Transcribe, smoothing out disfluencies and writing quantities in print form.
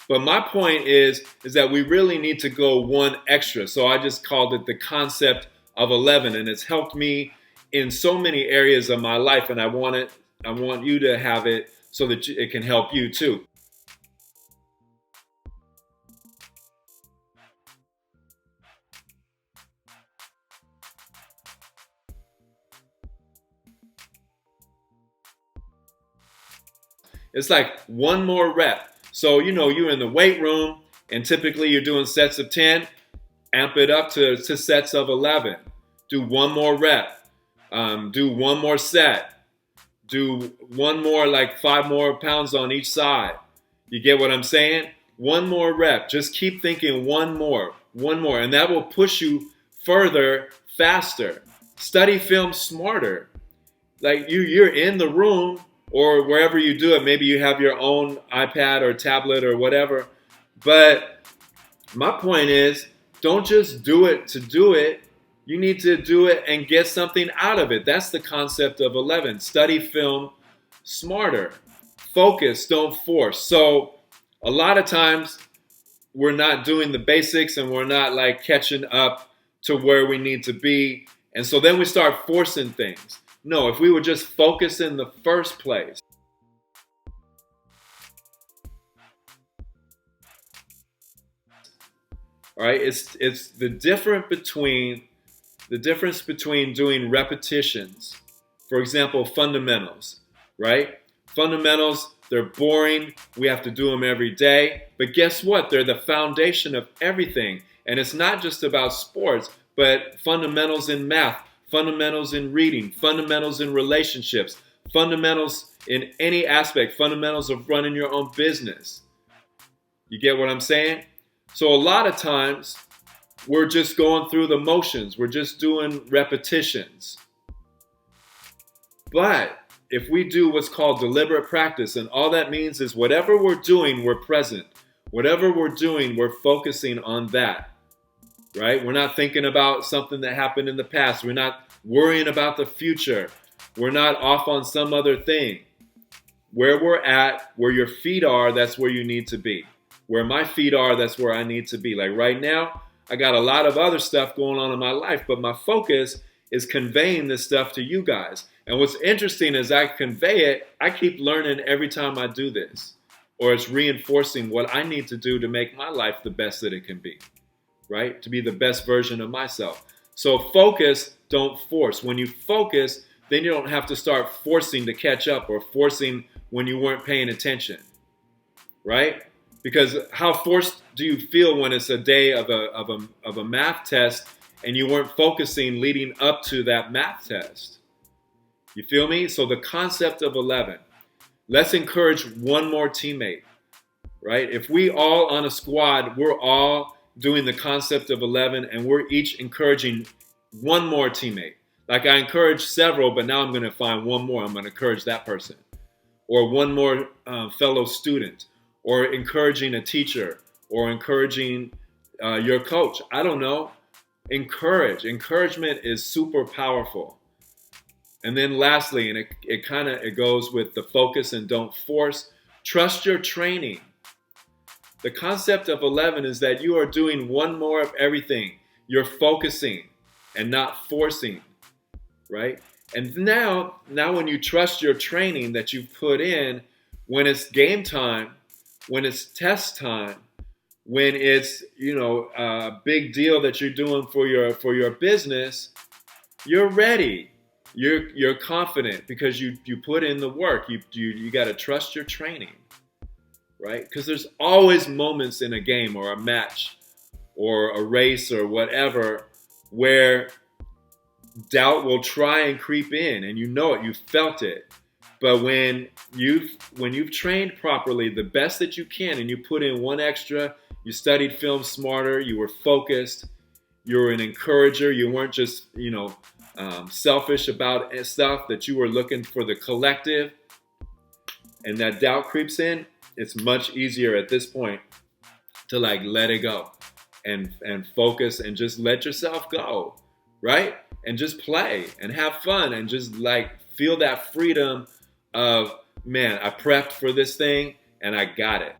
But my point is that we really need to go one extra. So I just called it the concept of 11, and it's helped me in so many areas of my life. And I want you to have it so that it can help you too. It's like one more rep. So, you're in the weight room and typically you're doing sets of 10, amp it up to sets of 11. Do one more rep. Do one more set. Do one more, like 5 more pounds on each side. You get what I'm saying? One more rep. Just keep thinking one more, and that will push you further, faster. Study film smarter. Like you're in the room or wherever you do it. Maybe you have your own iPad or tablet or whatever. But my point is, don't just do it to do it. You need to do it and get something out of it. That's the concept of 11. Study film smarter. Focus, don't force. So a lot of times we're not doing the basics and we're not like catching up to where we need to be. And so then we start forcing things. No, if we would just focus in the first place. All right, it's the difference between doing repetitions. For example, fundamentals, right? Fundamentals, they're boring. We have to do them every day. But guess what? They're the foundation of everything. And it's not just about sports, but fundamentals in math, fundamentals in reading, fundamentals in relationships, fundamentals in any aspect, fundamentals of running your own business. You get what I'm saying? So a lot of times we're just going through the motions. We're just doing repetitions. But if we do what's called deliberate practice, and all that means is whatever we're doing, we're present. Whatever we're doing, we're focusing on that, right? We're not thinking about something that happened in the past. We're not worrying about the future. We're not off on some other thing. Where we're at, where your feet are, that's where you need to be. Where my feet are, that's where I need to be. Like right now, I got a lot of other stuff going on in my life, but my focus is conveying this stuff to you guys. And what's interesting is I convey it, I keep learning every time I do this, or it's reinforcing what I need to do to make my life the best that it can be, right? To be the best version of myself. So focus, don't force. When you focus, then you don't have to start forcing to catch up or forcing when you weren't paying attention, right? Because how forced do you feel when it's a day of a math test and you weren't focusing leading up to that math test? You feel me? So the concept of 11, let's encourage one more teammate, right? If we all on a squad, we're all doing the concept of 11 and we're each encouraging one more teammate. Like I encouraged several, but now I'm going to find one more. I'm going to encourage that person. Or one more fellow student. Or encouraging a teacher. Or encouraging your coach. I don't know. Encourage. Encouragement is super powerful. And then lastly, and it goes with the focus and don't force, trust your training. The concept of 11 is that you are doing one more of everything. You're focusing and not forcing, right? And now when you trust your training that you've put in, when it's game time, when it's test time, when it's, a big deal that you're doing for your business, you're ready. You're confident because you put in the work. You got to trust your training, right? Because there's always moments in a game or a match or a race or whatever where doubt will try and creep in, and you know it, you felt it. But when you've trained properly, the best that you can, and you put in one extra, you studied film smarter, you were focused, you were an encourager, you weren't just selfish about stuff, that you were looking for the collective, and that doubt creeps in, it's much easier at this point to like let it go and focus and just let yourself go, right? And just play and have fun and just like feel that freedom of, man, I prepped for this thing and I got it.